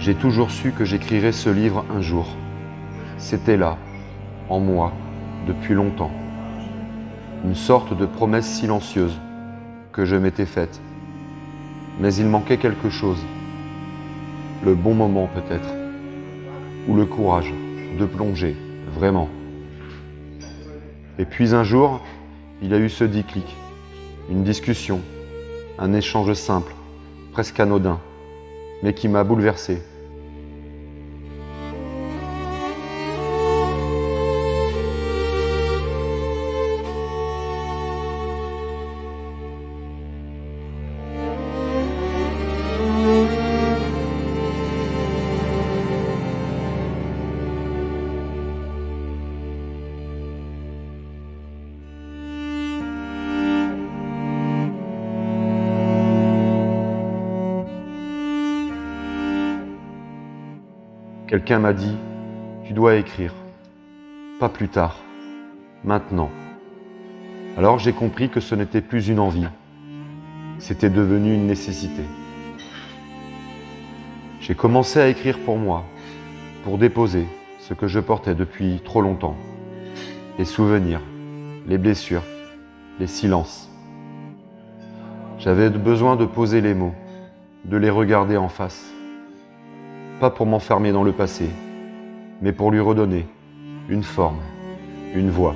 J'ai toujours su que j'écrirais ce livre un jour. C'était là, en moi, depuis longtemps. Une sorte de promesse silencieuse que je m'étais faite. Mais il manquait quelque chose. Le bon moment peut-être. Ou le courage de plonger, vraiment. Et puis un jour, il y a eu ce déclic. Une discussion, un échange simple, presque anodin, mais qui m'a bouleversé. Quelqu'un m'a dit, tu dois écrire. Pas plus tard. Maintenant. Alors j'ai compris que ce n'était plus une envie. C'était devenu une nécessité. J'ai commencé à écrire pour moi, pour déposer ce que je portais depuis trop longtemps. Les souvenirs, les blessures, les silences. J'avais besoin de poser les mots, de les regarder en face. Pas pour m'enfermer dans le passé, mais pour lui redonner une forme, une voix.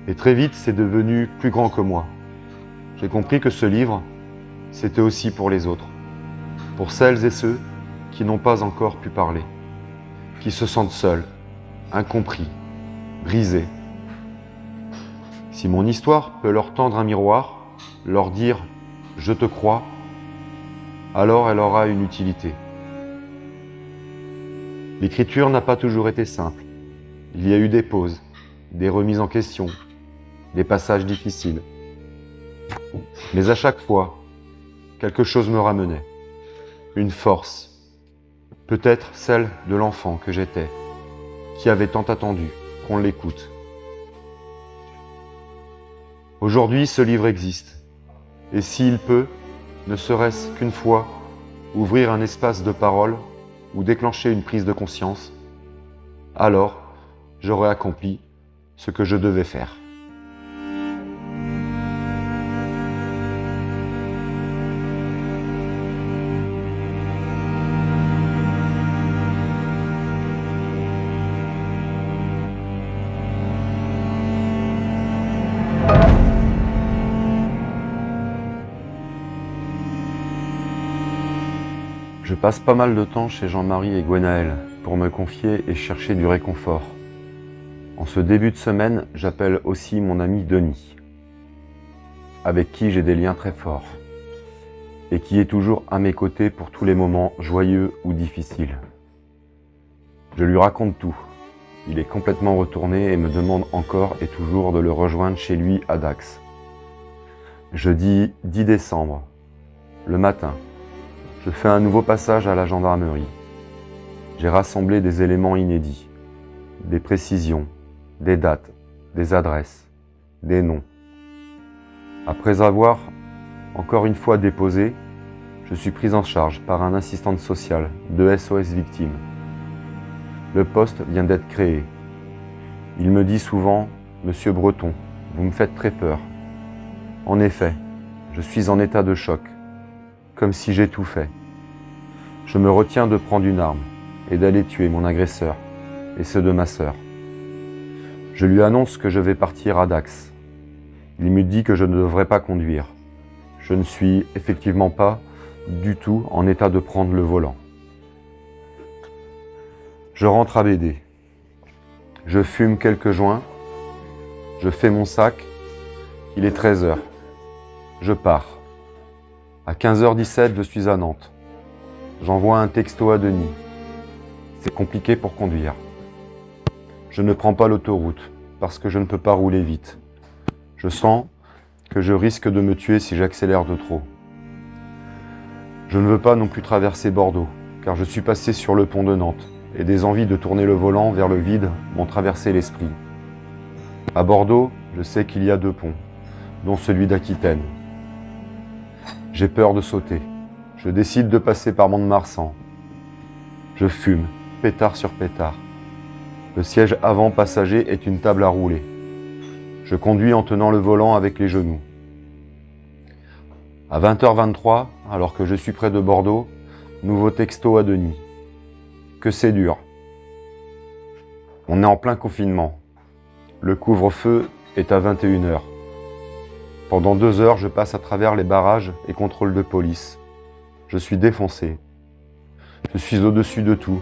Et très vite, c'est devenu plus grand que moi. J'ai compris que ce livre, c'était aussi pour les autres. Pour celles et ceux qui n'ont pas encore pu parler, qui se sentent seuls, incompris, brisés. Si mon histoire peut leur tendre un miroir, leur dire « je te crois », alors elle aura une utilité. L'écriture n'a pas toujours été simple. Il y a eu des pauses, des remises en question, des passages difficiles. Mais à chaque fois, quelque chose me ramenait. Une force. Peut-être celle de l'enfant que j'étais, qui avait tant attendu qu'on l'écoute. Aujourd'hui, ce livre existe. Et s'il peut, ne serait-ce qu'une fois, ouvrir un espace de parole ou déclencher une prise de conscience, alors j'aurais accompli ce que je devais faire. Je passe pas mal de temps chez Jean-Marie et Gwenaëlle pour me confier et chercher du réconfort. En ce début de semaine, j'appelle aussi mon ami Denis, avec qui j'ai des liens très forts et qui est toujours à mes côtés pour tous les moments joyeux ou difficiles. Je lui raconte tout. Il est complètement retourné et me demande encore et toujours de le rejoindre chez lui à Dax. Jeudi 10 décembre, le matin. Je fais un nouveau passage à la gendarmerie. J'ai rassemblé des éléments inédits, des précisions, des dates, des adresses, des noms. Après avoir encore une fois déposé, je suis pris en charge par un assistante sociale de SOS Victimes. Le poste vient d'être créé. Il me dit souvent « Monsieur Breton, vous me faites très peur ». En effet, je suis en état de choc, comme si j'ai tout fait. Je me retiens de prendre une arme et d'aller tuer mon agresseur et ceux de ma sœur. Je lui annonce que je vais partir à Dax. Il me dit que je ne devrais pas conduire. Je ne suis effectivement pas du tout en état de prendre le volant. Je rentre à BD. Je fume quelques joints. Je fais mon sac. Il est 13h. Je pars. À 15h17, je suis à Nantes. J'envoie un texto à Denis. C'est compliqué pour conduire. Je ne prends pas l'autoroute parce que je ne peux pas rouler vite. Je sens que je risque de me tuer si j'accélère de trop. Je ne veux pas non plus traverser Bordeaux car je suis passé sur le pont de Nantes et des envies de tourner le volant vers le vide m'ont traversé l'esprit. À Bordeaux, je sais qu'il y a 2 ponts, dont celui d'Aquitaine. J'ai peur de sauter. Je décide de passer par Mont-de-Marsan. Je fume, pétard sur pétard. Le siège avant passager est une table à rouler. Je conduis en tenant le volant avec les genoux. À 20h23, alors que je suis près de Bordeaux, nouveau texto à Denis. Que c'est dur. On est en plein confinement. Le couvre-feu est à 21h. Pendant 2 heures, je passe à travers les barrages et contrôles de police. Je suis défoncé. Je suis au-dessus de tout.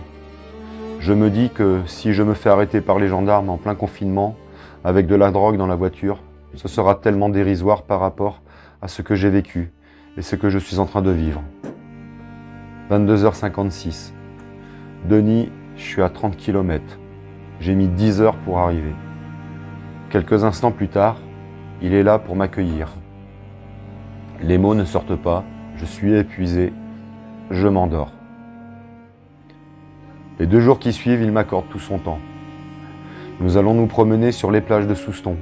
Je me dis que si je me fais arrêter par les gendarmes en plein confinement, avec de la drogue dans la voiture, ce sera tellement dérisoire par rapport à ce que j'ai vécu et ce que je suis en train de vivre. 22h56. Denis, je suis à 30 km. J'ai mis 10 heures pour arriver. Quelques instants plus tard, il est là pour m'accueillir. Les mots ne sortent pas, je suis épuisé, je m'endors. Les 2 jours qui suivent, il m'accorde tout son temps. Nous allons nous promener sur les plages de Souston.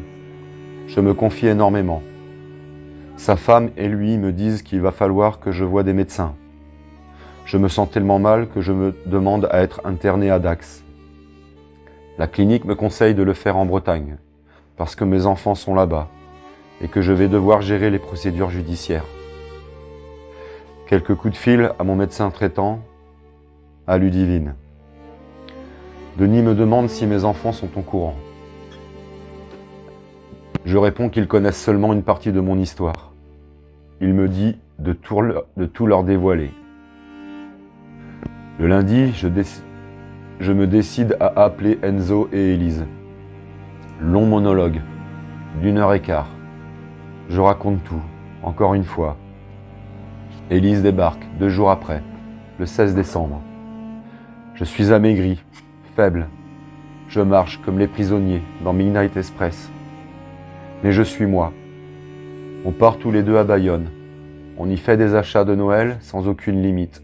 Je me confie énormément. Sa femme et lui me disent qu'il va falloir que je voie des médecins. Je me sens tellement mal que je me demande à être interné à Dax. La clinique me conseille de le faire en Bretagne, parce que mes enfants sont là-bas et que je vais devoir gérer les procédures judiciaires. Quelques coups de fil à mon médecin traitant, à Ludivine. Denis me demande si mes enfants sont au courant. Je réponds qu'ils connaissent seulement une partie de mon histoire. Il me dit de tout leur dévoiler. Le lundi, je me décide à appeler Enzo et Élise. Long monologue, d'1h15. Je raconte tout, encore une fois. Élise débarque 2 jours après, le 16 décembre. Je suis amaigri, faible. Je marche comme les prisonniers dans Midnight Express. Mais je suis moi. On part tous les 2 à Bayonne. On y fait des achats de Noël sans aucune limite.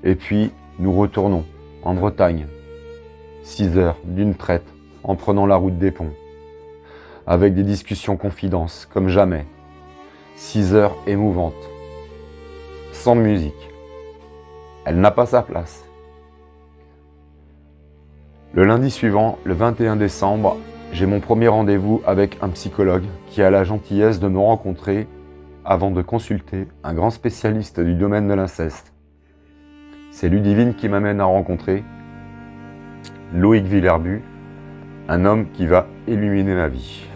Et puis, nous retournons, en Bretagne. 6 heures d'une traite, en prenant la route des ponts. Avec des discussions confidences, comme jamais. 6 heures émouvantes. Sans musique. Elle n'a pas sa place. Le lundi suivant, le 21 décembre, j'ai mon premier rendez-vous avec un psychologue qui a la gentillesse de me rencontrer avant de consulter un grand spécialiste du domaine de l'inceste. C'est Ludivine qui m'amène à rencontrer Loïc Villerbu, un homme qui va illuminer ma vie.